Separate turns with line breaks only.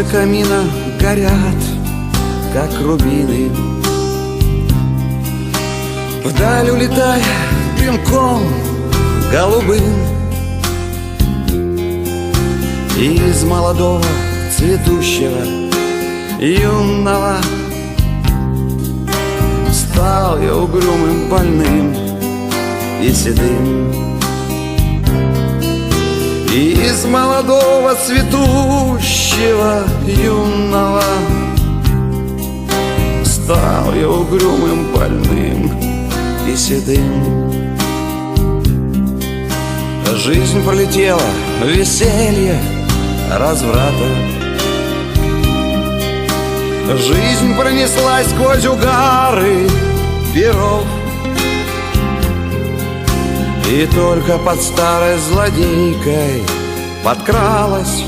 камина горят, как рубины. Вдаль улетая дымком голубым, из молодого цветущего юного стал я угрюмым, больным и седым. Из молодого цветущего юного стал я угрюмым, больным и седым. Жизнь пролетела в веселье разврата, жизнь пронеслась сквозь угары перов, и только под старой злодейкой подкралась